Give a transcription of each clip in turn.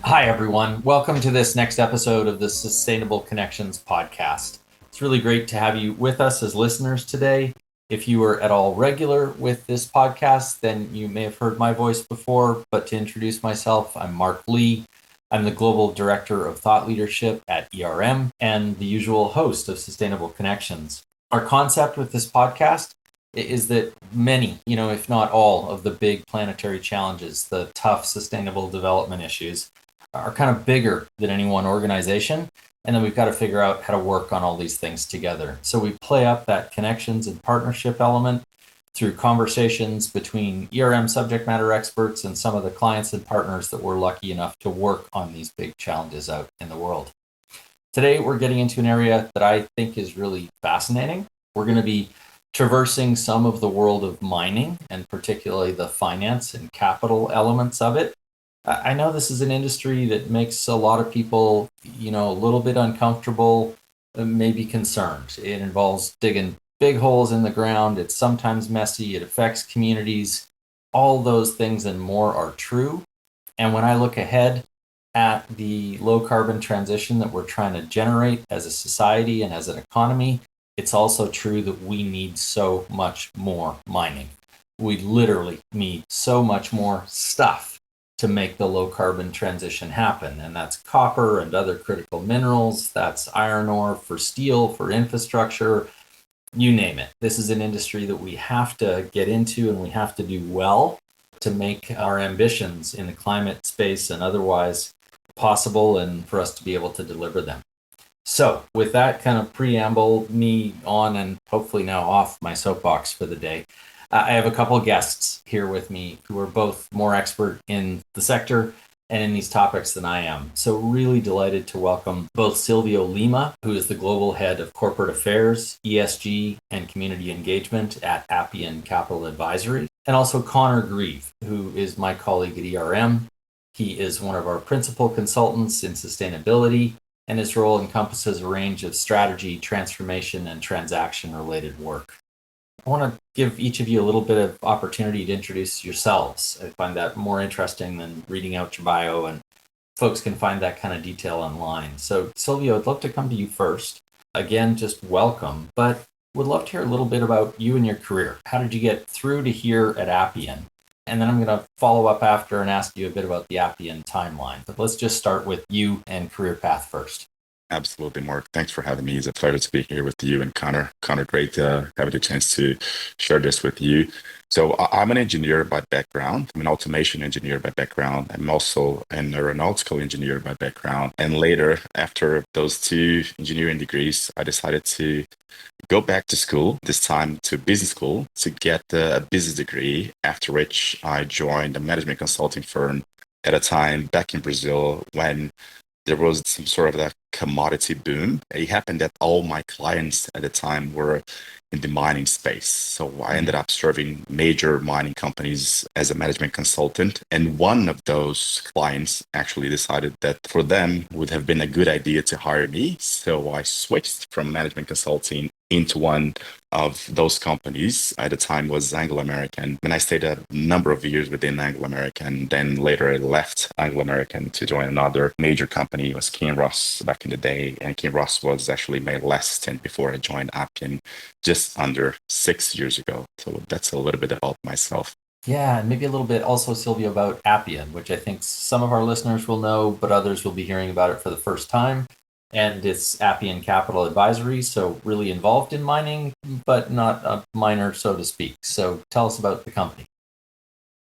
Hi, everyone. Welcome to this next episode of the Sustainable Connections podcast. It's really great to have you with us as listeners today. If you are at all regular with this podcast, then you may have heard my voice before, but to introduce myself, I'm Mark Lee. I'm the Global Director of Thought Leadership at ERM and the usual host of Sustainable Connections. Our concept with this podcast is that many, if not all, of the big planetary challenges, the tough sustainable development issues, are kind of bigger than any one organization. And then we've got to figure out how to work on all these things together. So we play up that connections and partnership element through conversations between ERM subject matter experts and some of the clients and partners that we're lucky enough to work on these big challenges out in the world. Today, we're getting into an area that I think is really fascinating. We're going to be traversing some of the world of mining and particularly the finance and capital elements of it. I know this is an industry that makes a lot of people, a little bit uncomfortable, maybe concerned. It involves digging big holes in the ground. It's sometimes messy. It affects communities. All those things and more are true. And when I look ahead at the low carbon transition that we're trying to generate as a society and as an economy, it's also true that we need so much more mining. We literally need so much more stuff to make the low carbon transition happen. And that's copper and other critical minerals. That's iron ore for steel, for infrastructure, you name it. This is an industry that we have to get into and we have to do well to make our ambitions in the climate space and otherwise possible and for us to be able to deliver them. So with that kind of preamble, me on and hopefully now off my soapbox for the day, I have a couple of guests here with me who are both more expert in the sector and in these topics than I am. So really delighted to welcome both Silvio Lima, who is the Global Head of Corporate Affairs, ESG and Community Engagement at Appian Capital Advisory, and also Conor Grieve, who is my colleague at ERM. He is one of our principal consultants in sustainability, and his role encompasses a range of strategy, transformation, and transaction-related work. I want to give each of you a little bit of opportunity to introduce yourselves. I find that more interesting than reading out your bio, and folks can find that kind of detail online. So, Silvio, I'd love to come to you first. Again, just welcome, but would love to hear a little bit about you and your career. How did you get through to here at Appian? And then I'm going to follow up after and ask you a bit about the Appian timeline. But let's just start with you and career path first. Absolutely, Mark. Thanks for having me. It's a pleasure to be here with you and Conor. Conor, great having the chance to share this with you. So I'm an engineer by background. I'm an automation engineer by background. I'm also an aeronautical engineer by background. And later, after those two engineering degrees, I decided to go back to school, this time to business school, to get a business degree, after which I joined a management consulting firm at a time back in Brazil when there was some sort of a commodity boom. It happened that all my clients at the time were in the mining space. So I ended up serving major mining companies as a management consultant. And one of those clients actually decided that for them would have been a good idea to hire me. So I switched from management consulting into one of those companies. At the time was Anglo American. And I stayed a number of years within Anglo American. Then later I left Anglo American to join another major company. It was Kinross back in the day. And Kinross was actually my last stint before I joined Appian just under 6 years ago. So that's a little bit about myself. Yeah, and maybe a little bit also, Silvio, about Appian, which I think some of our listeners will know, but others will be hearing about it for the first time. And it's Appian Capital Advisory, so really involved in mining, but not a miner, so to speak. So tell us about the company.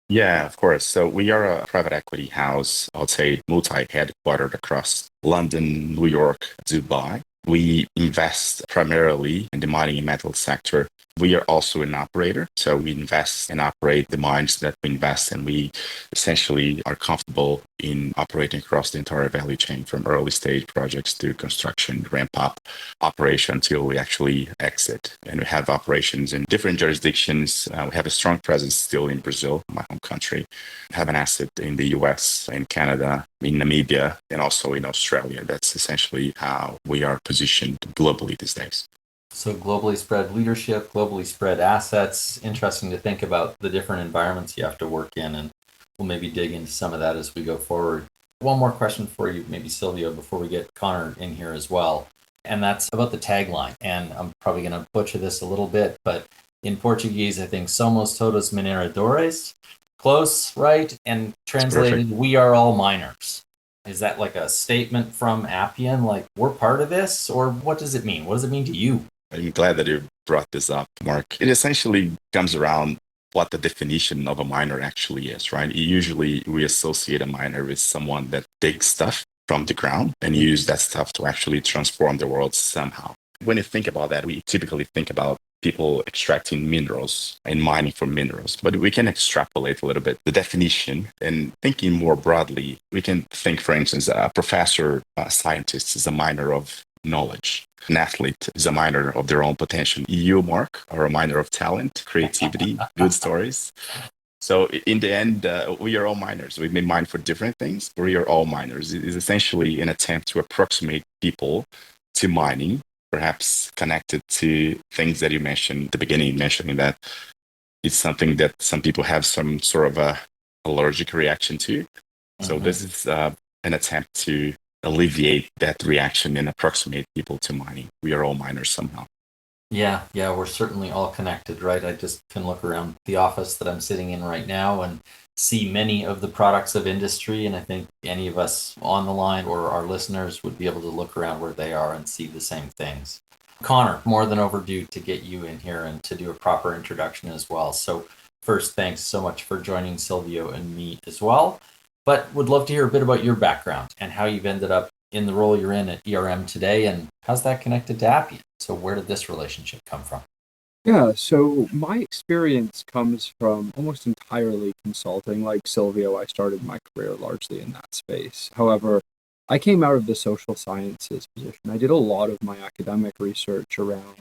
Yeah, of course. So we are a private equity house, I would say multi-headquartered across London, New York, Dubai. We invest primarily in the mining and metal sector. We are also an operator. So we invest and operate the mines that we invest in. We essentially are comfortable in operating across the entire value chain from early stage projects to construction, ramp up operation until we actually exit. And we have operations in different jurisdictions. We have a strong presence still in Brazil, my home country. We have an asset in the US, in Canada, in Namibia, and also in Australia. That's essentially how we are positioned globally these days. So globally spread leadership, globally spread assets. Interesting to think about the different environments you have to work in, and we'll maybe dig into some of that as we go forward. One more question for you, maybe Silvio, before we get Conor in here as well. And that's about the tagline. And I'm probably going to butcher this a little bit, but in Portuguese, I think somos todos mineradores. Close, right? And translated, we are all miners. Is that like a statement from Appian, like we're part of this? Or what does it mean? What does it mean to you? I'm glad that you brought this up, Mark. It essentially comes around what the definition of a miner actually is, right? Usually we associate a miner with someone that digs stuff from the ground and use that stuff to actually transform the world somehow. When you think about that, we typically think about people extracting minerals and mining for minerals, but we can extrapolate a little bit the definition and thinking more broadly. We can think, for instance, a professor, a scientist is a miner of knowledge. An athlete is a miner of their own potential. You, Mark, are a miner of talent, creativity, good stories. So in the end, we are all miners. We may mine for different things, but we are all miners. It is essentially an attempt to approximate people to mining, perhaps connected to things that you mentioned at the beginning, mentioning that it's something that some people have some sort of a allergic reaction to. So this is an attempt to alleviate that reaction and approximate people to mining. We are all miners somehow. Yeah, we're certainly all connected, right? I just can look around the office that I'm sitting in right now and see many of the products of industry. And I think any of us on the line or our listeners would be able to look around where they are and see the same things. Conor, more than overdue to get you in here and to do a proper introduction as well. So first, thanks so much for joining Silvio and me as well. But would love to hear a bit about your background and how you've ended up in the role you're in at ERM today, and how's that connected to Appian? So where did this relationship come from? Yeah, so my experience comes from almost entirely consulting. Like Silvio, I started my career largely in that space. However, I came out of the social sciences position. I did a lot of my academic research around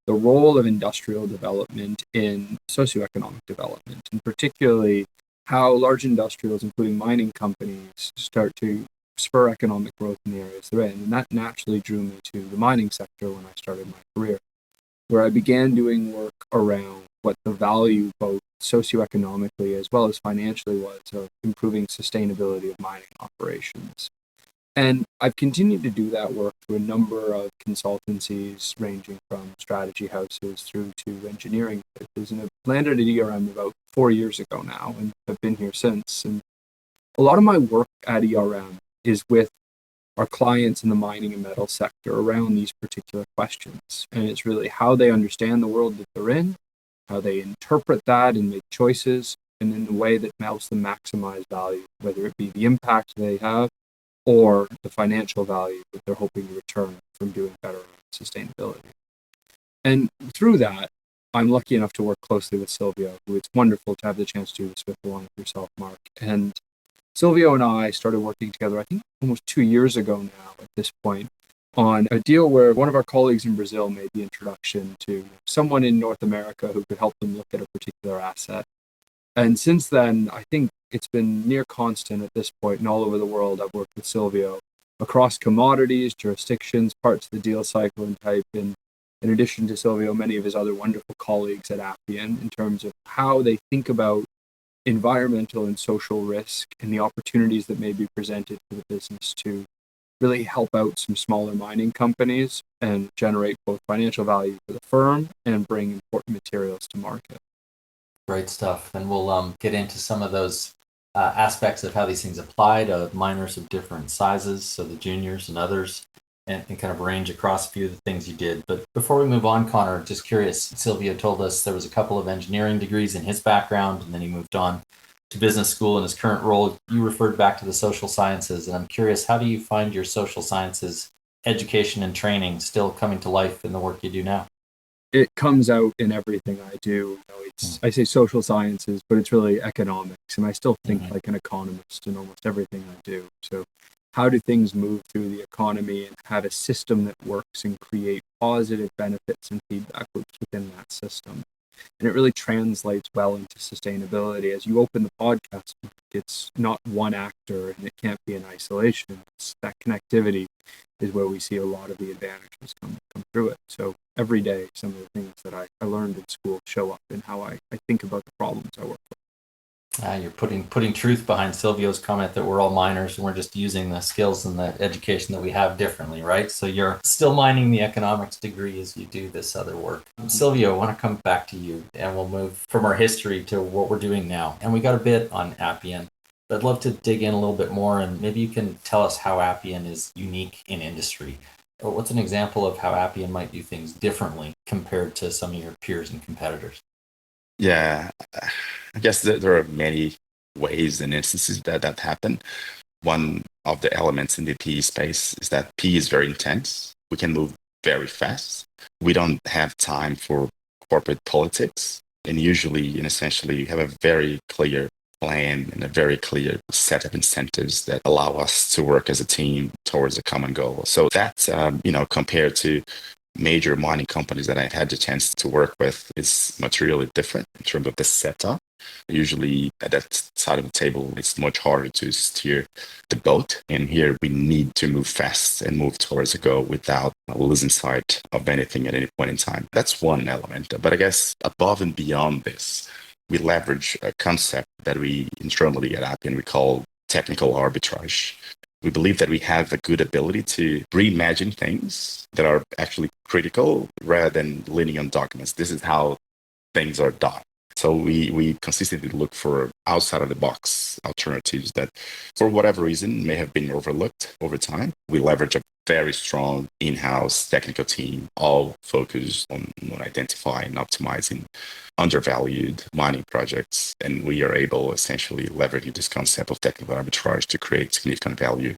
the role of industrial development in socioeconomic development, and particularly how large industrials, including mining companies, start to spur economic growth in the areas they're in. And that naturally drew me to the mining sector when I started my career, where I began doing work around what the value, both socioeconomically as well as financially, was of improving sustainability of mining operations. And I've continued to do that work through a number of consultancies, ranging from strategy houses through to engineering houses. And I've landed at ERM about 4 years ago now, and I've been here since. And a lot of my work at ERM is with our clients in the mining and metal sector around these particular questions. And it's really how they understand the world that they're in, how they interpret that and make choices, and in a way that helps them maximize value, whether it be the impact they have or the financial value that they're hoping to return from doing better on sustainability. And through that, I'm lucky enough to work closely with Silvio, who it's wonderful to have the chance to do this with, along with yourself, Mark. And Silvio and I started working together, I think almost 2 years ago now at this point, on a deal where one of our colleagues in Brazil made the introduction to someone in North America who could help them look at a particular asset. And since then, I think it's been near constant at this point, and all over the world, I've worked with Silvio across commodities, jurisdictions, parts of the deal cycle and type, and in addition to Silvio, many of his other wonderful colleagues at Appian, in terms of how they think about environmental and social risk and the opportunities that may be presented to the business to really help out some smaller mining companies and generate both financial value for the firm and bring important materials to market. Great stuff. And we'll get into some of those aspects of how these things apply to miners of different sizes, so the juniors and others, and kind of range across a few of the things you did. But before we move on, Conor, just curious, Silvio told us there was a couple of engineering degrees in his background, and then he moved on to business school in his current role. You referred back to the social sciences, and I'm curious, how do you find your social sciences education and training still coming to life in the work you do now? It comes out in everything I do. I say social sciences, but it's really economics, and I still think like an economist in almost everything I do. So how do things move through the economy and have a system that works and create positive benefits and feedback loops within that system? And it really translates well into sustainability. As you open the podcast, it's not one actor and it can't be in isolation. It's that connectivity is where we see a lot of the advantages come through it. So every day, some of the things that I learned in school show up in how I think about the problems I work with. You're putting truth behind Silvio's comment that we're all miners and we're just using the skills and the education that we have differently, right? So you're still mining the economics degree as you do this other work. Silvio, I want to come back to you and we'll move from our history to what we're doing now. And we got a bit on Appian, but I'd love to dig in a little bit more and maybe you can tell us how Appian is unique in industry. Or what's an example of how Appian might do things differently compared to some of your peers and competitors? Yeah, I guess there are many ways and instances that happen. One of the elements in the PE space is that PE is very intense. We can move very fast. We don't have time for corporate politics. And usually and essentially, you have a very clear plan and a very clear set of incentives that allow us to work as a team towards a common goal. So that's, compared to major mining companies that I've had the chance to work with is materially different in terms of the setup. Usually at that side of the table, it's much harder to steer the boat. And here we need to move fast and move towards a goal without losing sight of anything at any point in time. That's one element. But I guess above and beyond this, we leverage a concept that we internally at Appian we call technical arbitrage. We believe that we have a good ability to reimagine things that are actually critical rather than leaning on documents. This is how things are done. So we consistently look for outside of the box alternatives that, for whatever reason, may have been overlooked over time. We leverage a very strong in-house technical team, all focused on identifying and optimizing undervalued mining projects. And we are able, essentially, leveraging this concept of technical arbitrage to create significant value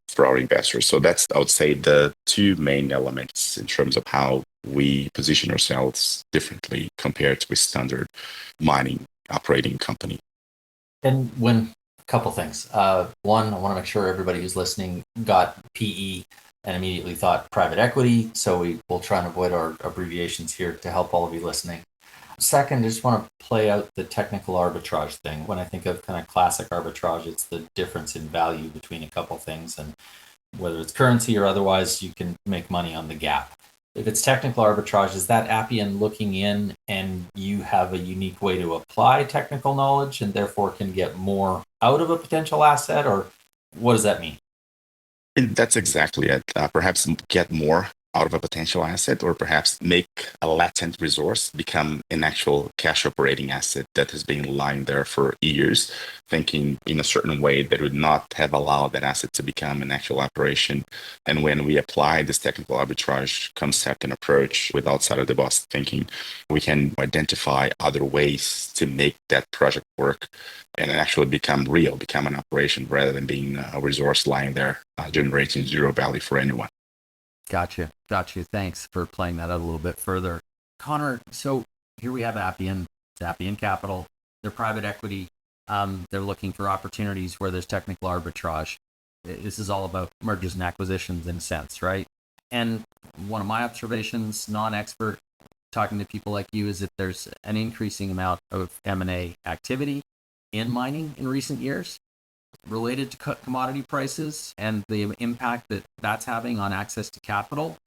for our investors. So that's, I would say, the two main elements in terms of how we position ourselves differently compared to a standard mining operating company. And a couple things. One, I want to make sure everybody who's listening got PE and immediately thought private equity. So we will try and avoid our abbreviations here to help all of you listening. Second, I just want to play out the technical arbitrage thing. When I think of kind of classic arbitrage, it's the difference in value between a couple things. And whether it's currency or otherwise, you can make money on the gap. If it's technical arbitrage, is that Appian looking in and you have a unique way to apply technical knowledge and therefore can get more out of a potential asset? Or what does that mean? And that's exactly it. Perhaps get more out of a potential asset, or perhaps make a latent resource become an actual cash operating asset that has been lying there for years, thinking in a certain way that would not have allowed that asset to become an actual operation. And when we apply this technical arbitrage concept and approach with outside of the box thinking, we can identify other ways to make that project work and actually become real, become an operation rather than being a resource lying there, generating zero value for anyone. Gotcha. Thanks for playing that out a little bit further. Conor, so here we have Appian. It's Appian Capital. They're private equity. They're looking for opportunities where there's technical arbitrage. This is all about mergers and acquisitions in a sense, right? And one of my observations, non-expert, talking to people like you, is that there's an increasing amount of M&A activity in mining in recent years related to commodity prices and the impact that that's having on access to capital.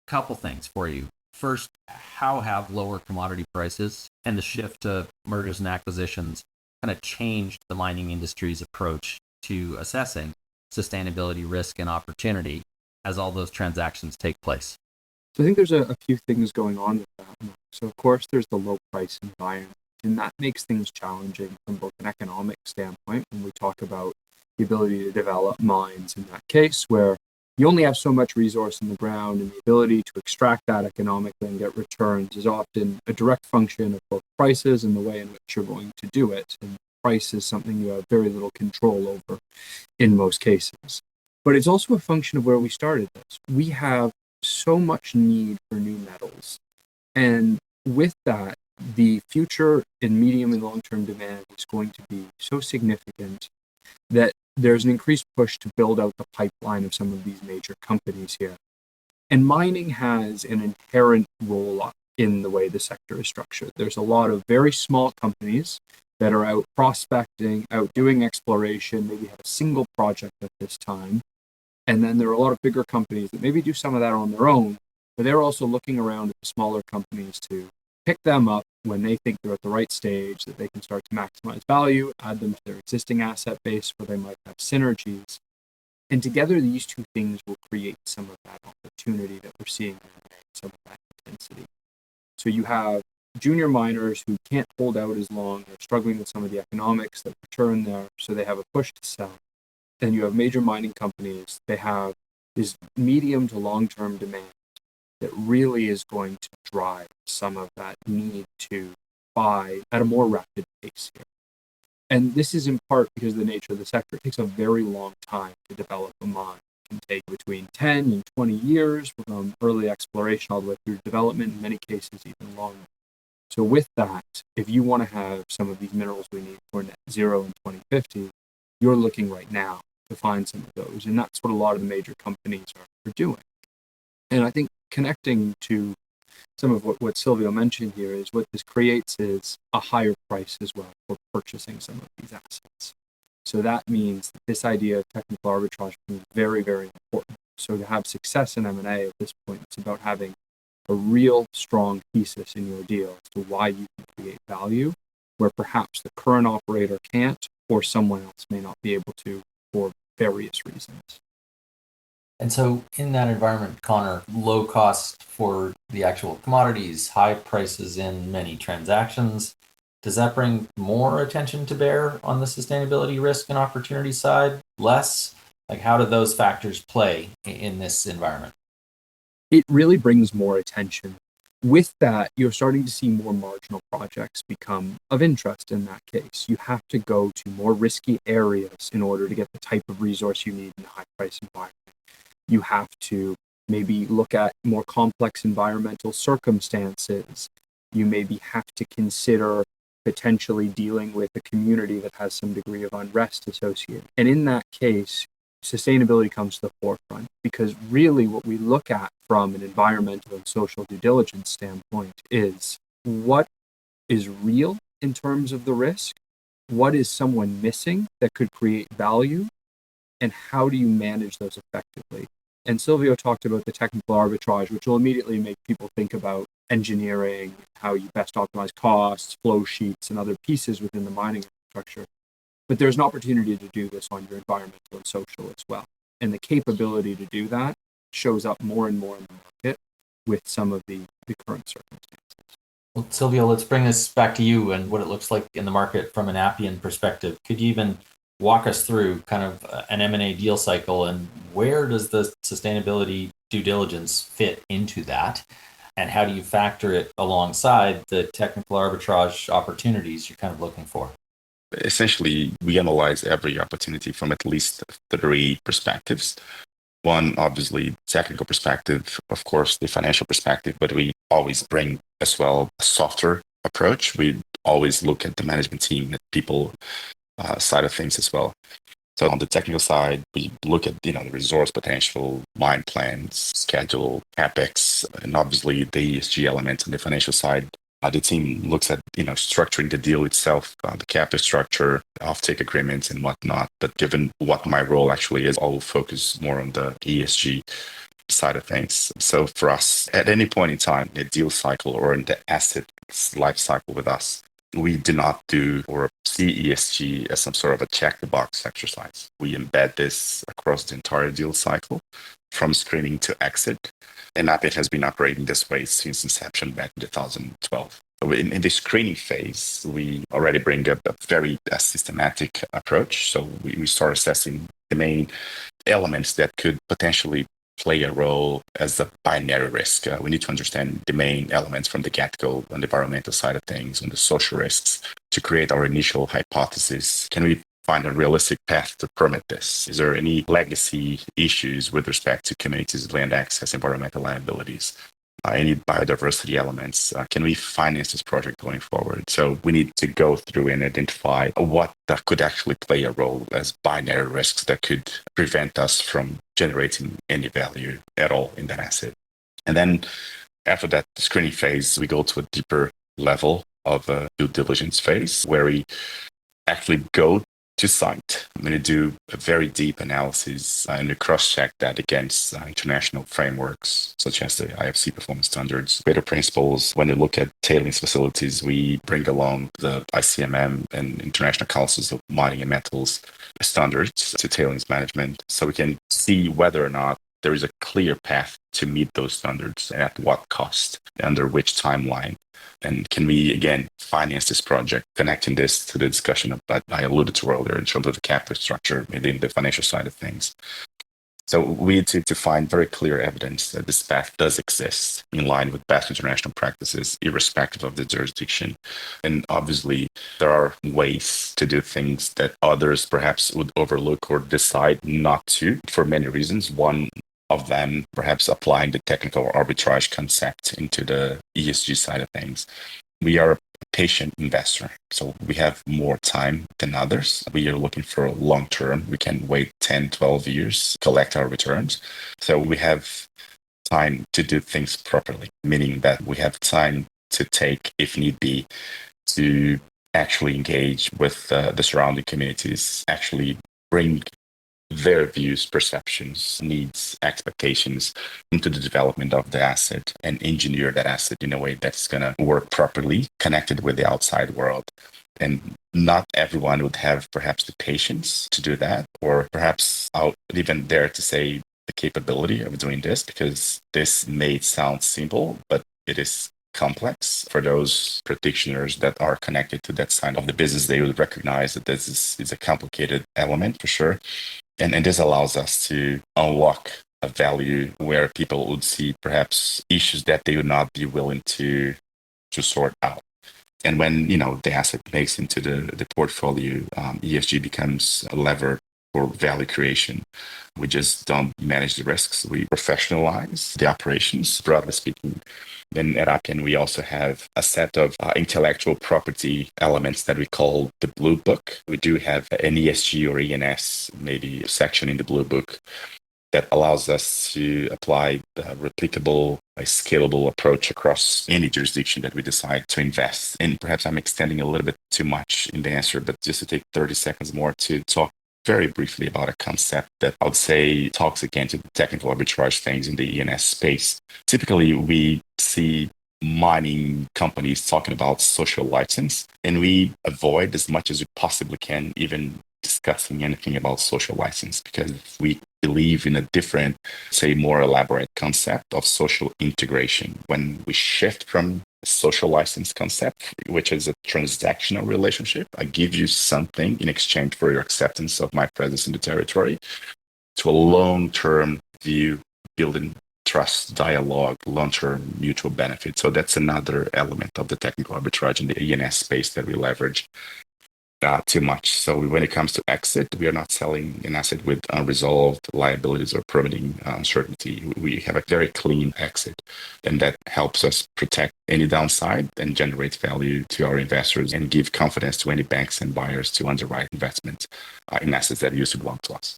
Couple things for you. First, how have lower commodity prices and the shift to mergers and acquisitions kind of changed the mining industry's approach to assessing sustainability, risk, and opportunity as all those transactions take place? So I think there's a few things going on with that. So of course there's the low price environment, and that makes things challenging from both an economic standpoint when we talk about the ability to develop mines in that case, where you only have so much resource in the ground, and the ability to extract that economically and get returns is often a direct function of both prices and the way in which you're going to do it. And price is something you have very little control over in most cases. But it's also a function of where we started this. We have so much need for new metals. And with that, the future in medium and long-term demand is going to be so significant that there's an increased push to build out the pipeline of some of these major companies here. And mining has an inherent role in the way the sector is structured. There's a lot of very small companies that are out prospecting, out doing exploration, maybe have a single project at this time. And then there are a lot of bigger companies that maybe do some of that on their own, but they're also looking around at the smaller companies to pick them up when they think they're at the right stage, that they can start to maximize value, add them to their existing asset base where they might have synergies. And together, these two things will create some of that opportunity that we're seeing in some of that intensity. So you have junior miners who can't hold out as long, they're struggling with some of the economics that return there, so they have a push to sell. Then you have major mining companies, they have this medium to long-term demand that really is going to drive some of that need to buy at a more rapid pace here. And this is in part because of the nature of the sector. It takes a very long time to develop a mine. It can take between 10 and 20 years from early exploration all the way through development, in many cases even longer. So with that, if you want to have some of these minerals we need for net zero in 2050, you're looking right now to find some of those. And that's what a lot of the major companies are doing. And I think connecting to some of what Silvio mentioned here is what this creates is a higher price as well for purchasing some of these assets. So that means that this idea of technical arbitrage is very, very important. So to have success in M&A at this point, it's about having a real strong thesis in your deal as to why you can create value, where perhaps the current operator can't, or someone else may not be able to for various reasons. And so in that environment, Conor, low cost for the actual commodities, high prices in many transactions, does that bring more attention to bear on the sustainability risk and opportunity side? Less? Like, how do those factors play in this environment? It really brings more attention. With that, you're starting to see more marginal projects become of interest in that case. You have to go to more risky areas in order to get the type of resource you need in a high price environment. You have to maybe look at more complex environmental circumstances. You maybe have to consider potentially dealing with a community that has some degree of unrest associated. And in that case, sustainability comes to the forefront, because really what we look at from an environmental and social due diligence standpoint is what is real in terms of the risk, what is someone missing that could create value, and how do you manage those effectively? And Silvio talked about the technical arbitrage, which will immediately make people think about engineering, how you best optimize costs, flow sheets, and other pieces within the mining infrastructure. But there's an opportunity to do this on your environmental and social as well. And the capability to do that shows up more and more in the market with some of the current circumstances. Well, Silvio, let's bring this back to you and what it looks like in the market from an Appian perspective. Could you even walk us through kind of an M&A deal cycle, and where does the sustainability due diligence fit into that? And how do you factor it alongside the technical arbitrage opportunities you're kind of looking for? Essentially, we analyze every opportunity from at least 3 perspectives. One, obviously, technical perspective, of course, the financial perspective, but we always bring as well a softer approach. We always look at the management team, at people side of things as well. So on the technical side, we look at the resource potential, mine plans, schedule, capex, and obviously the ESG elements on the financial side. The team looks at structuring the deal itself, the capex structure, offtake agreements, and whatnot. But given what my role actually is, I'll focus more on the ESG side of things. So for us, at any point in time, in the deal cycle or in the asset life cycle with us, we do not do or see ESG as some sort of a check-the-box exercise. We embed this across the entire deal cycle, from screening to exit. And Appian has been operating this way since inception back in 2012. In the screening phase, we already bring up a very systematic approach. So we start assessing the main elements that could potentially play a role as a binary risk. We need to understand the main elements from the get-go on the environmental side of things, on the social risks, to create our initial hypothesis. Can we find a realistic path to permit this? Is there any legacy issues with respect to communities, land access, environmental liabilities? Any biodiversity elements? Can we finance this project going forward? So we need to go through and identify what that could actually play a role as binary risks that could prevent us from generating any value at all in that asset. And then after that screening phase, we go to a deeper level of a due diligence phase where we actually go to site. I'm going to do a very deep analysis and to cross-check that against international frameworks such as the IFC performance standards, greater principles. When you look at tailings facilities, we bring along the ICMM and International Councils of Mining and Metals standards to tailings management, so we can see whether or not there is a clear path to meet those standards and at what cost, under which timeline. And can we, again, finance this project, connecting this to the discussion that I alluded to earlier in terms of the capital structure, maybe the financial side of things. So we need to find very clear evidence that this path does exist in line with best international practices, irrespective of the jurisdiction. And obviously, there are ways to do things that others perhaps would overlook or decide not to for many reasons. One of them, perhaps applying the technical arbitrage concept into the ESG side of things. We are a patient investor, so we have more time than others. We are looking for long term. We can wait 10, 12 years, collect our returns. So we have time to do things properly, meaning that we have time to take, if need be, to actually engage with the surrounding communities, actually bring their views, perceptions, needs, expectations into the development of the asset and engineer that asset in a way that's going to work properly, connected with the outside world. And not everyone would have perhaps the patience to do that, or perhaps I would even dare to say the capability of doing this, because this may sound simple, but it is complex. For those practitioners that are connected to that side of the business, they would recognize that this is a complicated element for sure. And this allows us to unlock a value where people would see perhaps issues that they would not be willing to sort out. And when, the asset makes into the portfolio, ESG becomes a lever for value creation. We just don't manage the risks. We professionalize the operations, broadly speaking. Then at Appian, we also have a set of intellectual property elements that we call the Blue Book. We do have an ESG or ENS, maybe a section in the Blue Book that allows us to apply a replicable, a scalable approach across any jurisdiction that we decide to invest. And perhaps I'm extending a little bit too much in the answer, but just to take 30 seconds more to talk very briefly about a concept that I would say talks again to the technical arbitrage things in the ENS space. Typically, we see mining companies talking about social license, and we avoid as much as we possibly can even discussing anything about social license, because we believe in a different, say, more elaborate concept of social integration. When we shift from social license concept, which is a transactional relationship, I give you something in exchange for your acceptance of my presence in the territory, to a long-term view, building trust, dialogue, long-term mutual benefit. So that's another element of the technical arbitrage in the ENS space that we leverage too much. So when it comes to exit, we are not selling an asset with unresolved liabilities or permitting uncertainty. We have a very clean exit, and that helps us protect any downside and generate value to our investors and give confidence to any banks and buyers to underwrite investments in assets that used to belong to us.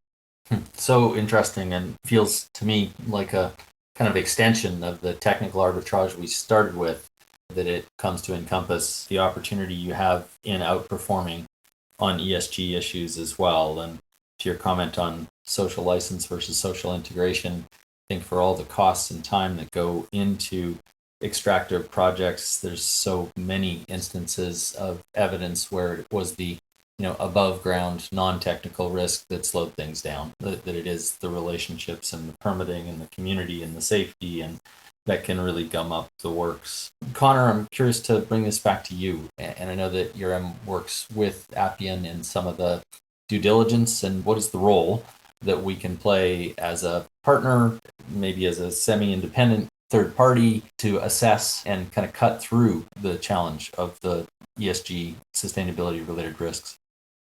So interesting, and feels to me like a kind of extension of the technical arbitrage we started with, that it comes to encompass the opportunity you have in outperforming on ESG issues as well. And to your comment on social license versus social integration, I think for all the costs and time that go into extractive projects, there's so many instances of evidence where it was the above ground non-technical risk that slowed things down, that it is the relationships and the permitting and the community and the safety, and that can really gum up the works. Conor, I'm curious to bring this back to you. And I know that URM works with Appian in some of the due diligence, and what is the role that we can play as a partner, maybe as a semi-independent third party, to assess and kind of cut through the challenge of the ESG sustainability related risks?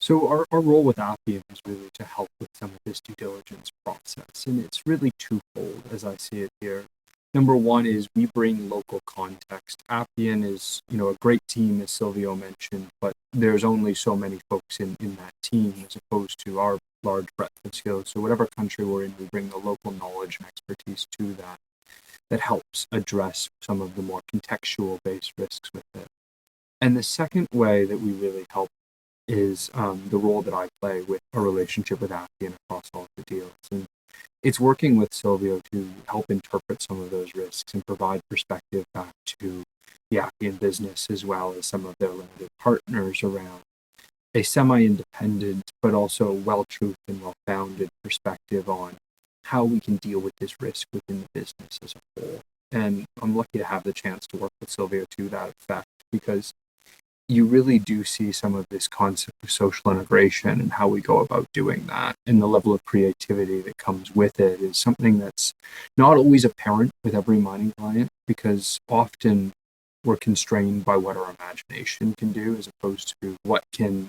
So our role with Appian is really to help with some of this due diligence process. And it's really twofold as I see it here. Number one is we bring local context. Appian is, a great team, as Silvio mentioned, but there's only so many folks in that team as opposed to our large breadth of skills. So whatever country we're in, we bring the local knowledge and expertise to that helps address some of the more contextual based risks with it. And the second way that we really help is the role that I play with a relationship with Appian across all of the deals. And it's working with Silvio to help interpret some of those risks and provide perspective back to the Appian business, as well as some of their limited partners, around a semi-independent but also well-truthed and well-founded perspective on how we can deal with this risk within the business as a whole. And I'm lucky to have the chance to work with Silvio to that effect, because you really do see some of this concept of social integration and how we go about doing that. And the level of creativity that comes with it is something that's not always apparent with every mining client, because often we're constrained by what our imagination can do as opposed to what can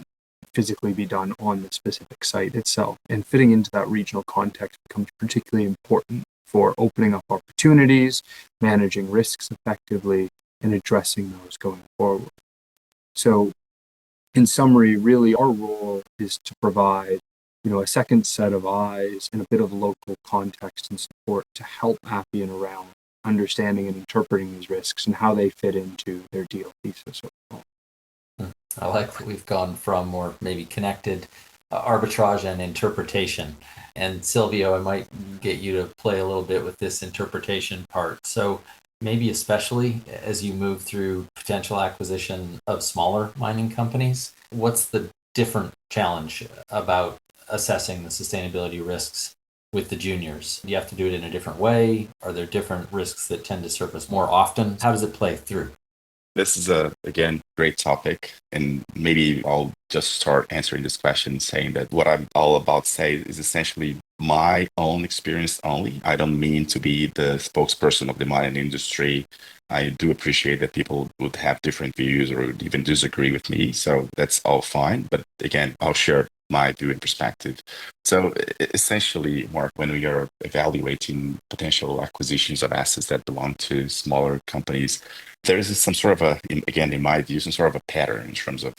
physically be done on the specific site itself. And fitting into that regional context becomes particularly important for opening up opportunities, managing risks effectively, and addressing those going forward. So in summary, really our role is to provide, a second set of eyes and a bit of local context and support to help Appian around understanding and interpreting these risks and how they fit into their deal thesis overall. I like that we've gone from more maybe connected arbitrage and interpretation. And Silvio, I might get you to play a little bit with this interpretation part. So maybe especially as you move through potential acquisition of smaller mining companies, what's the different challenge about assessing the sustainability risks with the juniors? Do you have to do it in a different way? Are there different risks that tend to surface more often? How does it play through? This is again, great topic. And maybe I'll just start answering this question saying that what I'm all about to say is essentially my own experience only. I don't mean to be the spokesperson of the mining industry. I do appreciate that people would have different views or would even disagree with me. So that's all fine. But again, I'll share my view and perspective. So essentially, Mark, when we are evaluating potential acquisitions of assets that belong to smaller companies, there is some sort of again, in my view, some sort of a pattern in terms of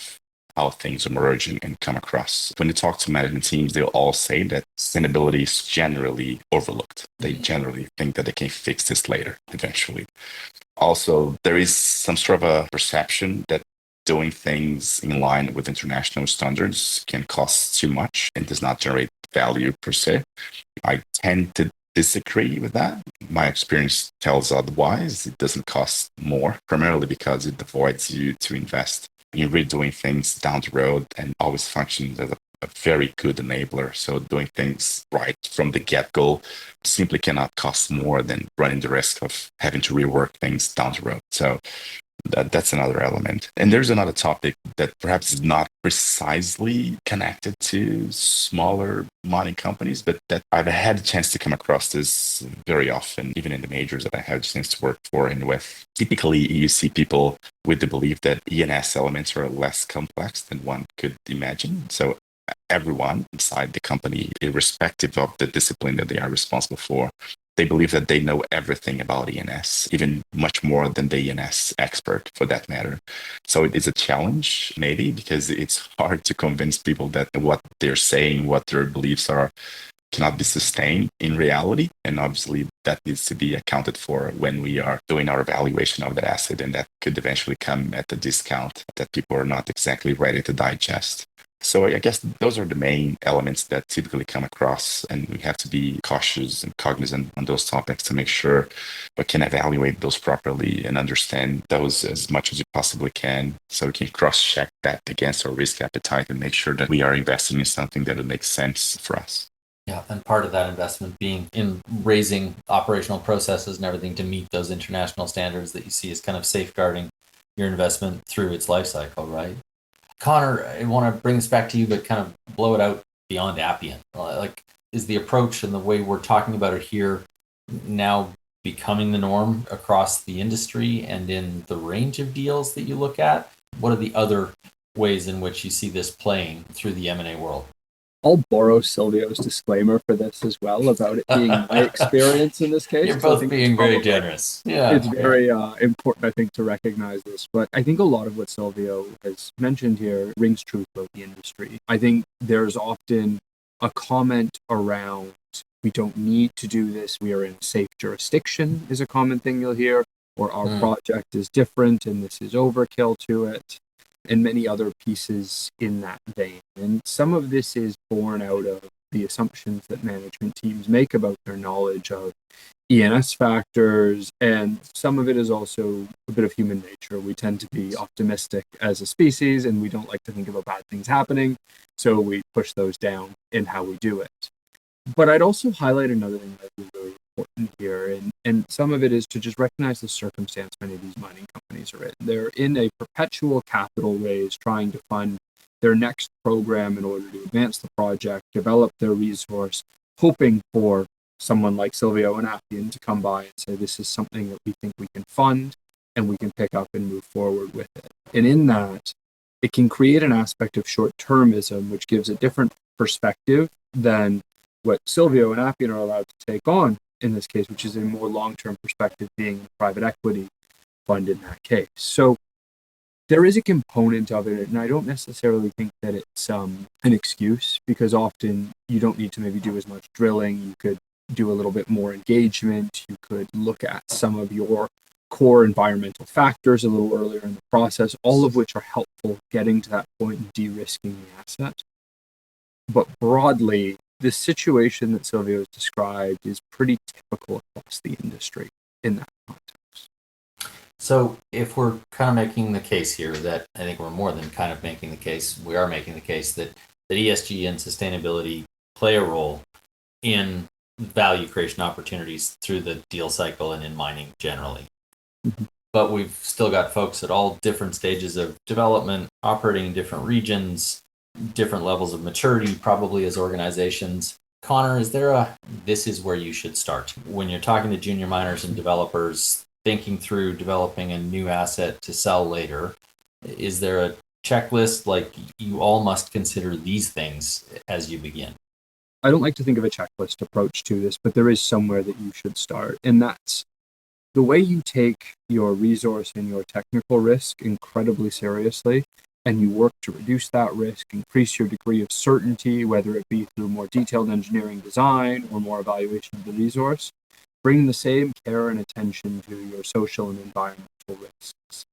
how things emerge and come across. When you talk to management teams, they'll all say that sustainability is generally overlooked. They generally think that they can fix this later, eventually. Also, there is some sort of a perception that doing things in line with international standards can cost too much and does not generate value per se. I tend to disagree with that. My experience tells otherwise. It doesn't cost more, primarily because it avoids you to invest in redoing things down the road and always functions as a very good enabler. So doing things right from the get-go simply cannot cost more than running the risk of having to rework things down the road. So that's another element. And there's another topic that perhaps is not precisely connected to smaller mining companies, but that I've had a chance to come across this very often, even in the majors that I had a chance to work for and with. Typically, you see people with the belief that E&S elements are less complex than one could imagine. So everyone inside the company, irrespective of the discipline that they are responsible for, they believe that they know everything about ENS, even much more than the ENS expert for that matter. So it is a challenge, maybe, because it's hard to convince people that what they're saying, what their beliefs are, cannot be sustained in reality. And obviously that needs to be accounted for when we are doing our evaluation of that asset. And that could eventually come at a discount that people are not exactly ready to digest. So I guess those are the main elements that typically come across, and we have to be cautious and cognizant on those topics to make sure we can evaluate those properly and understand those as much as you possibly can, so we can cross-check that against our risk appetite and make sure that we are investing in something that makes sense for us. Yeah, and part of that investment being in raising operational processes and everything to meet those international standards that you see as kind of safeguarding your investment through its life cycle, right? Conor, I want to bring this back to you, but kind of blow it out beyond Appian. Like, is the approach and the way we're talking about it here now becoming the norm across the industry and in the range of deals that you look at? What are the other ways in which you see this playing through the M&A world? I'll borrow Silvio's disclaimer for this as well about it being my experience in this case. You're both being very generous. Yeah, it's very important, I think, to recognize this. But I think a lot of what Silvio has mentioned here rings true throughout the industry. I think there's often a comment around, we don't need to do this, we are in a safe jurisdiction, is a common thing you'll hear, or our project is different and this is overkill to it. and many other pieces in that vein. And some of this is born out of the assumptions that management teams make about their knowledge of ENS factors, and some of it is also a bit of human nature. We tend to be optimistic as a species, and we don't like to think about bad things happening, so we push those down in how we do it. But I'd also highlight another thing that is really important here, and some of it is to just recognize the circumstance many of these mining companies are in. They're in a perpetual capital raise, trying to fund their next program in order to advance the project, develop their resource, hoping for someone like Silvio and Appian to come by and say, this is something that we think we can fund and we can pick up and move forward with it. And in that, it can create an aspect of short-termism, which gives a different perspective than what Silvio and Appian are allowed to take on in this case, which is a more long-term perspective, being a private equity fund in that case. So there is a component of it, and I don't necessarily think that it's an excuse, because often you don't need to maybe do as much drilling. You could do a little bit more engagement. You could look at some of your core environmental factors a little earlier in the process, all of which are helpful getting to that point and de-risking the asset. But broadly, the situation that Silvio has described is pretty typical across the industry in that context. So if we're kind of making the case here that, I think we're more than kind of making the case, we are making the case that ESG and sustainability play a role in value creation opportunities through the deal cycle and in mining generally. Mm-hmm. But we've still got folks at all different stages of development, operating in different regions, different levels of maturity, probably as organizations. Conor, is there this is where you should start when you're talking to junior miners and developers, thinking through developing a new asset to sell later? Is there a checklist, like you all must consider these things as you begin? I don't like to think of a checklist approach to this, but there is somewhere that you should start. And that's the way you take your resource and your technical risk incredibly seriously, and you work to reduce that risk, increase your degree of certainty, whether it be through more detailed engineering design or more evaluation of the resource. Bring the same care and attention to your social and environmental risks.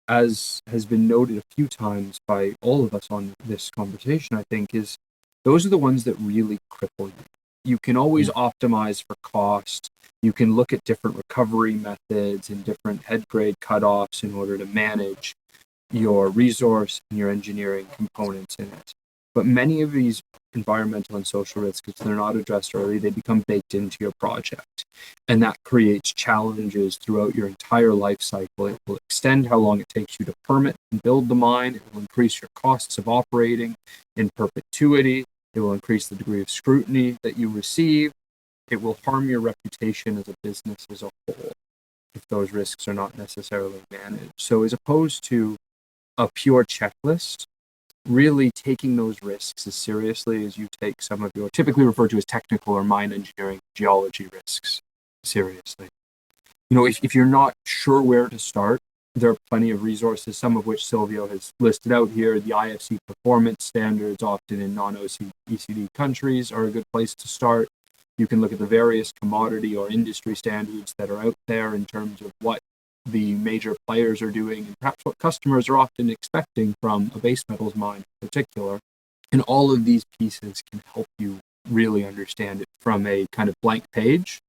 As has been noted a few times by all of us on this conversation, I think, is those are the ones that really cripple you. You can always optimize for cost. You can look at different recovery methods and different head grade cutoffs in order to manage your resource and your engineering components in it. But many of these environmental and social risks, if they're not addressed early, they become baked into your project. And that creates challenges throughout your entire life cycle. It will extend how long it takes you to permit and build the mine. It will increase your costs of operating in perpetuity. It will increase the degree of scrutiny that you receive. It will harm your reputation as a business as a whole if those risks are not necessarily managed. So as opposed to a pure checklist, really taking those risks as seriously as you take some of your typically referred to as technical or mine engineering geology risks seriously. You know, if you're not sure where to start, there are plenty of resources, some of which Silvio has listed out here. The IFC performance standards, often in non-OECD countries, are a good place to start. You can look at the various commodity or industry standards that are out there in terms of what the major players are doing and perhaps what customers are often expecting from a base metals mine in particular. And all of these pieces can help you really understand it from a kind of blank page.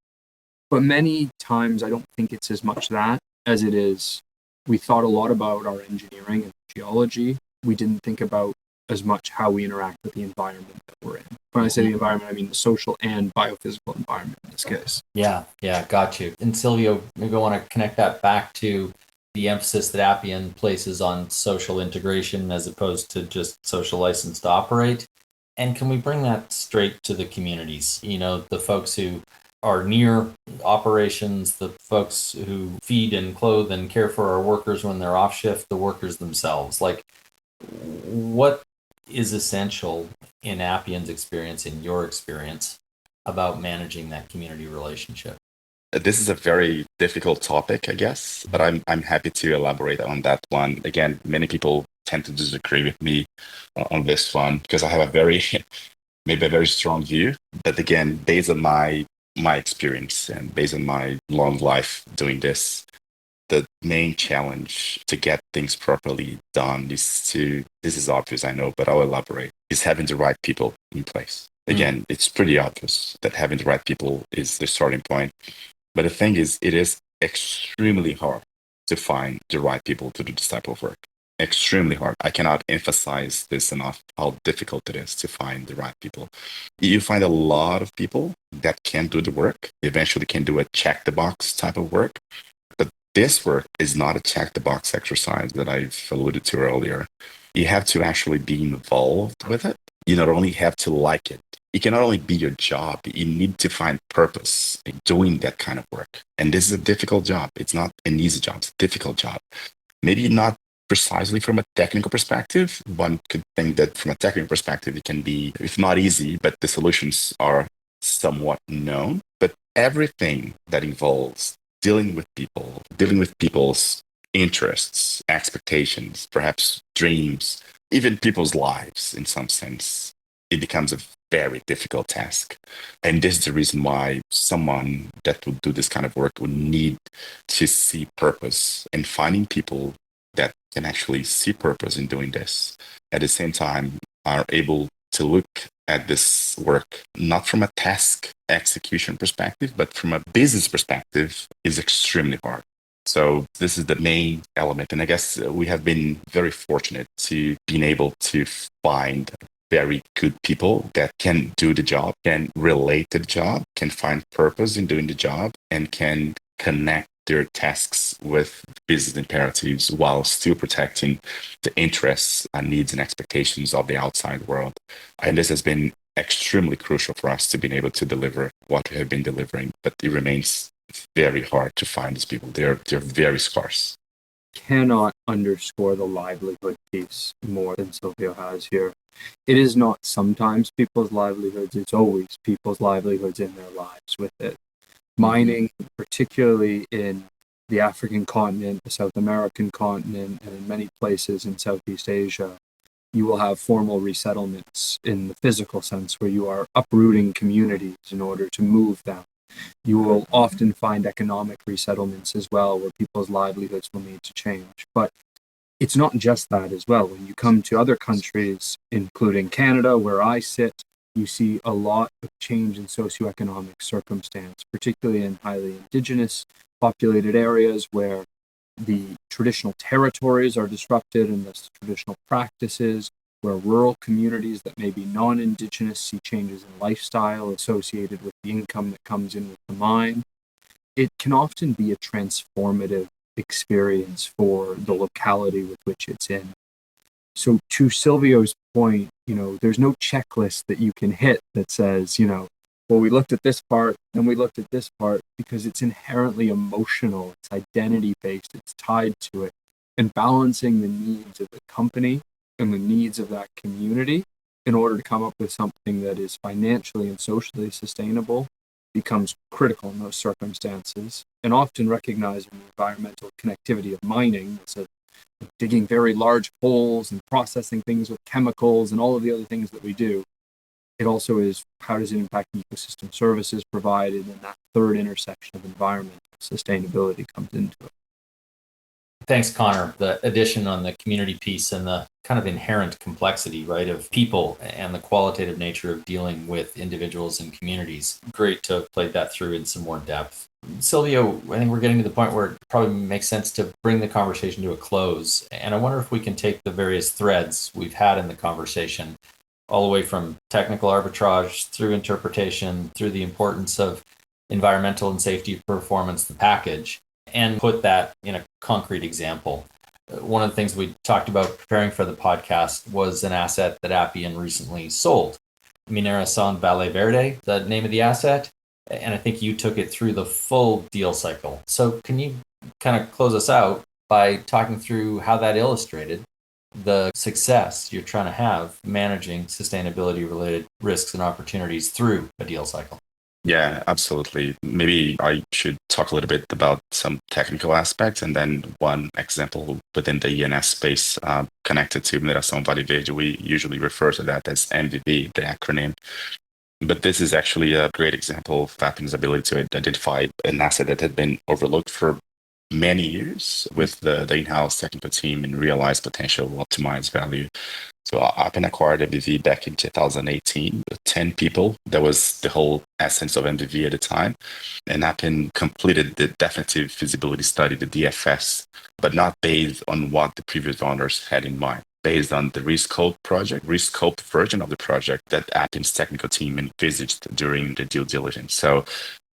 But many times I don't think it's as much that as it is we thought a lot about our engineering and geology. We didn't think about as much how we interact with the environment that we're in. When I say the environment, I mean the social and biophysical environment in this case. Yeah, got you. And Silvio, maybe I want to connect that back to the emphasis that Appian places on social integration as opposed to just social license to operate. And can we bring that straight to the communities? You know, the folks who are near operations, the folks who feed and clothe and care for our workers when they're off shift, the workers themselves. Like, what is essential in Appian's experience, in your experience, about managing that community relationship? This is a very difficult topic, I guess, but I'm happy to elaborate on that one. Again, many people tend to disagree with me on this one because I have maybe a very strong view. But again, based on my experience and based on my long life doing this, the main challenge to get things properly done this is obvious, I know, but I'll elaborate, is having the right people in place. Again, it's pretty obvious that having the right people is the starting point. But the thing is, it is extremely hard to find the right people to do this type of work. Extremely hard. I cannot emphasize this enough, how difficult it is to find the right people. You find a lot of people that can do the work, eventually can do a check the box type of work. But this work is not a check the box exercise that I've alluded to earlier. You have to actually be involved with it. You not only have to like it, it can not only be your job, you need to find purpose in doing that kind of work. And this is a difficult job. It's not an easy job, it's a difficult job. Maybe not precisely from a technical perspective. One could think that from a technical perspective, it can be, if not easy, but the solutions are somewhat known. But everything that involves dealing with people, dealing with people's interests, expectations, perhaps dreams, even people's lives in some sense, it becomes a very difficult task. And this is the reason why someone that would do this kind of work would need to see purpose, and finding people that can actually see purpose in doing this, at the same time are able to look at this work not from a task execution perspective, but from a business perspective, is extremely hard. So this is the main element. And I guess we have been very fortunate to being able to find very good people that can do the job, can relate to the job, can find purpose in doing the job, and can connect their tasks with business imperatives while still protecting the interests and needs and expectations of the outside world. And this has been extremely crucial for us to be able to deliver what we have been delivering, but it remains very hard to find these people. They're very scarce. Cannot underscore the livelihood piece more than Silvio has here. It is not sometimes people's livelihoods, it's always people's livelihoods in their lives with it. Mining, particularly in the African continent, the South American continent, and in many places in Southeast Asia, you will have formal resettlements in the physical sense where you are uprooting communities in order to move them. You will often find economic resettlements as well, where people's livelihoods will need to change. But it's not just that as well. When you come to other countries, including Canada, where I sit, you see a lot of change in socioeconomic circumstance, particularly in highly indigenous populated areas where the traditional territories are disrupted and thus traditional practices, where rural communities that may be non-indigenous see changes in lifestyle associated with the income that comes in with the mine. It can often be a transformative experience for the locality with which it's in. So to Silvio's point, there's no checklist that you can hit that says, well, we looked at this part, then we looked at this part, because it's inherently emotional, it's identity-based, it's tied to it. And balancing the needs of the company and the needs of that community in order to come up with something that is financially and socially sustainable becomes critical in those circumstances. And often recognizing the environmental connectivity of mining, so digging very large holes and processing things with chemicals and all of the other things that we do. It also is, how does it impact ecosystem services provided, and that third intersection of environmental sustainability comes into it. Thanks, Conor. The addition on the community piece and the kind of inherent complexity, right, of people and the qualitative nature of dealing with individuals and communities. Great to have played that through in some more depth. Silvio, I think we're getting to the point where it probably makes sense to bring the conversation to a close. And I wonder if we can take the various threads we've had in the conversation, all the way from technical arbitrage through interpretation, through the importance of environmental and safety performance, the package, and put that in a concrete example. One of the things we talked about preparing for the podcast was an asset that Appian recently sold. Mineração Verde, the name of the asset. And I think you took it through the full deal cycle. So can you kind of close us out by talking through how that illustrated the success you're trying to have managing sustainability related risks and opportunities through a deal cycle? Yeah, absolutely. Maybe I should talk a little bit about some technical aspects, and then one example within the ENS space connected to Mineração Verde. We usually refer to that as MVP, the acronym. But this is actually a great example of Appian's ability to identify an asset that had been overlooked for many years with the in-house technical team and realize potential, optimize value. So Appian acquired MVV back in 2018 with 10 people. That was the whole essence of MVV at the time. And Appian completed the definitive feasibility study, the DFS, but not based on what the previous owners had in mind. Based on the rescoped version of the project that Appian's technical team envisaged during the due diligence. So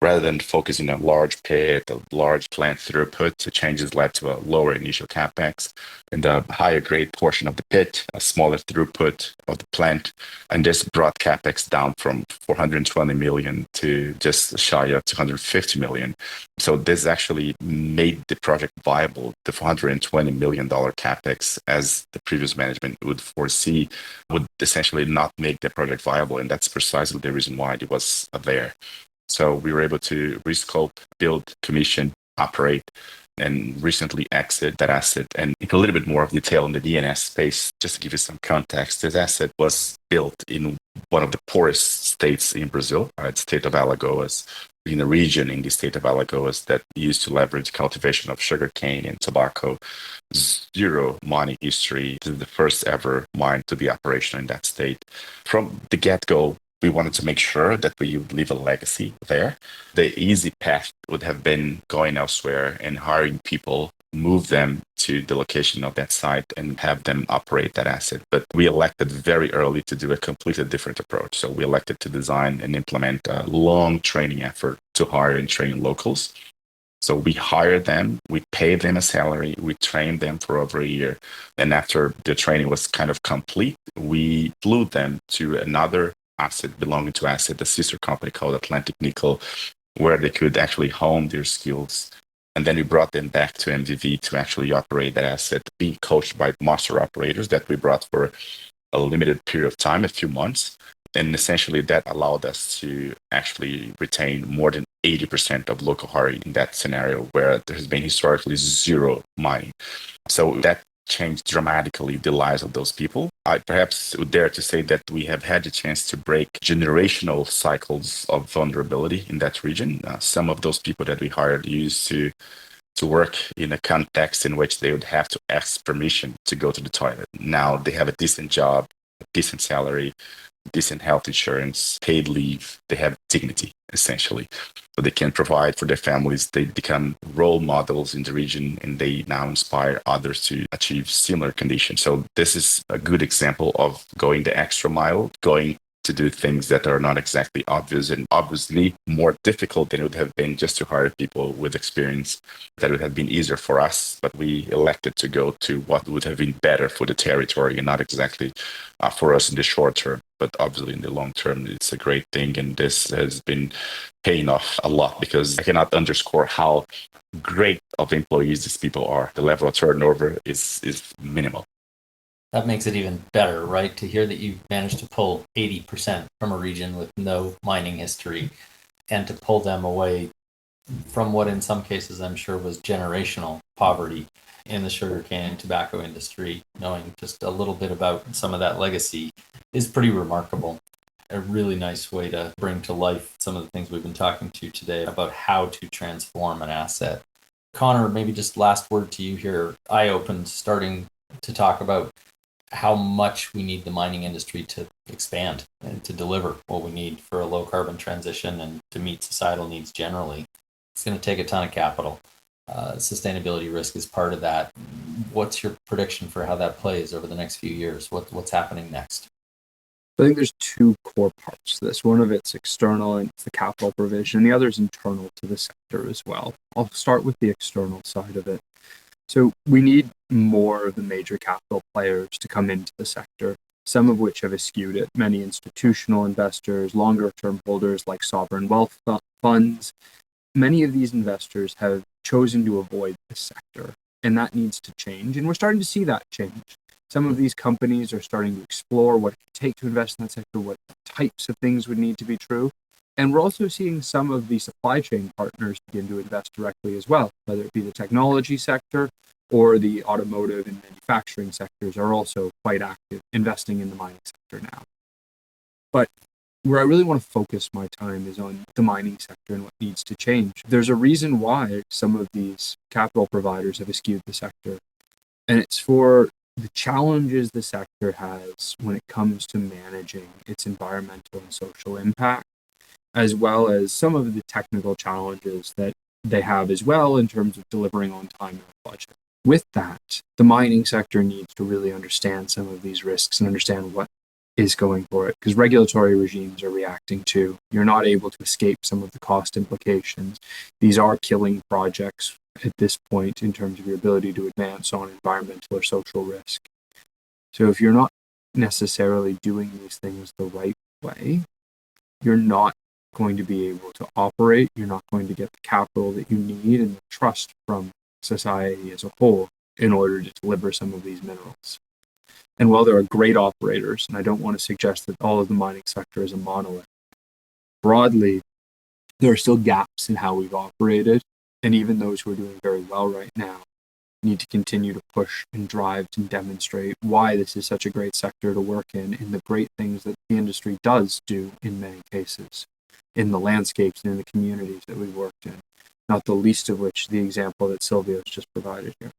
rather than focusing on a large pit, a large plant throughput, the changes led to a lower initial capex and a higher grade portion of the pit, a smaller throughput of the plant. And this brought capex down from 420 million to just shy of 250 million. So this actually made the project viable. The $420 million capex, as the previous management would foresee, would essentially not make the project viable. And that's precisely the reason why it was there. So we were able to rescope, build, commission, operate, and recently exit that asset. And a little bit more of detail in the DNS space, just to give you some context, this asset was built in one of the poorest states in Brazil, the state of Alagoas, in a region in the state of Alagoas that used to leverage cultivation of sugarcane and tobacco. Zero mining history. This is the first ever mine to be operational in that state. From the get-go, we wanted to make sure that we would leave a legacy there. The easy path would have been going elsewhere and hiring people, move them to the location of that site and have them operate that asset. But we elected very early to do a completely different approach. So we elected to design and implement a long training effort to hire and train locals. So we hired them, we paid them a salary, we trained them for over a year. And after the training was kind of complete, we flew them to another asset belonging to asset, a sister company called Atlantic Nickel, where they could actually hone their skills. And then we brought them back to MVV to actually operate that asset, being coached by master operators that we brought for a limited period of time, a few months. And essentially that allowed us to actually retain more than 80% of local hiring in that scenario where there has been historically zero mining. So that changed dramatically the lives of those people. I perhaps would dare to say that we have had the chance to break generational cycles of vulnerability in that region. Some of those people that we hired used to work in a context in which they would have to ask permission to go to the toilet. Now they have a decent job, a decent salary, decent health insurance, paid leave. They have dignity, essentially. So they can provide for their families. They become role models in the region, and they now inspire others to achieve similar conditions. So this is a good example of going the extra mile, going to do things that are not exactly obvious and obviously more difficult than it would have been just to hire people with experience. That would have been easier for us, but we elected to go to what would have been better for the territory and not exactly for us in the short term. But obviously in the long term, it's a great thing. And this has been paying off a lot because I cannot underscore how great of employees these people are. The level of turnover is minimal. That makes it even better, right? To hear that you managed to pull 80% from a region with no mining history and to pull them away from what in some cases I'm sure was generational poverty in the sugarcane and tobacco industry, knowing just a little bit about some of that legacy is pretty remarkable. A really nice way to bring to life some of the things we've been talking to today about how to transform an asset. Conor, maybe just last word to you here. I opened starting to talk about how much we need the mining industry to expand and to deliver what we need for a low carbon transition and to meet societal needs generally. It's going to take a ton of capital. Sustainability risk is part of that. What's your prediction for how that plays over the next few years? What's happening next? I think there's two core parts to this. One of it's external and it's the capital provision, and the other is internal to the sector as well. I'll start with the external side of it. So we need more of the major capital players to come into the sector, some of which have eschewed it. Many institutional investors, longer-term holders like sovereign wealth funds. Many of these investors have chosen to avoid the sector, and that needs to change. And we're starting to see that change. Some of these companies are starting to explore what it could take to invest in that sector, what types of things would need to be true. And we're also seeing some of the supply chain partners begin to invest directly as well, whether it be the technology sector or the automotive and manufacturing sectors are also quite active investing in the mining sector now. But where I really want to focus my time is on the mining sector and what needs to change. There's a reason why some of these capital providers have eschewed the sector, and it's for the challenges the sector has when it comes to managing its environmental and social impact, as well as some of the technical challenges that they have as well in terms of delivering on time and budget. With that, the mining sector needs to really understand some of these risks and understand what is going for it, because regulatory regimes are reacting to. You're not able to escape some of the cost implications. These are killing projects at this point in terms of your ability to advance on environmental or social risk. So if you're not necessarily doing these things the right way, you're not going to be able to operate. You're not going to get the capital that you need and the trust from society as a whole in order to deliver some of these minerals. And while there are great operators, and I don't want to suggest that all of the mining sector is a monolith, broadly, there are still gaps in how we've operated. And even those who are doing very well right now need to continue to push and drive and demonstrate why this is such a great sector to work in the great things that the industry does do in many cases, in the landscapes and in the communities that we've worked in, not the least of which the example that Silvio has just provided here.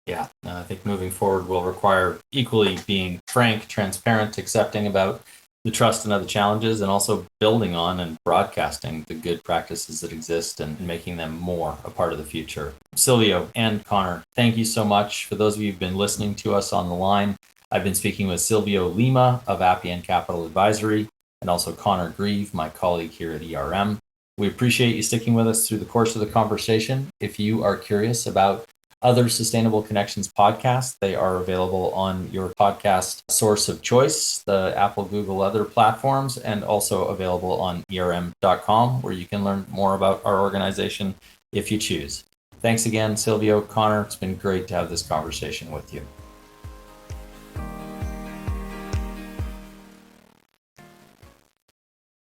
Yeah, I think moving forward will require equally being frank, transparent, accepting about the trust and other challenges, and also building on and broadcasting the good practices that exist and making them more a part of the future. Silvio and Conor, thank you so much. For those of you who've been listening to us on the line, I've been speaking with Silvio Lima of Appian Capital Advisory and also Conor Grieve, my colleague here at ERM. We appreciate you sticking with us through the course of the conversation. If you are curious about other Sustainable Connections podcasts, they are available on your podcast source of choice, the Apple, Google, other platforms, and also available on ERM.com, where you can learn more about our organization if you choose. Thanks again, Silvio, Conor. It's been great to have this conversation with you.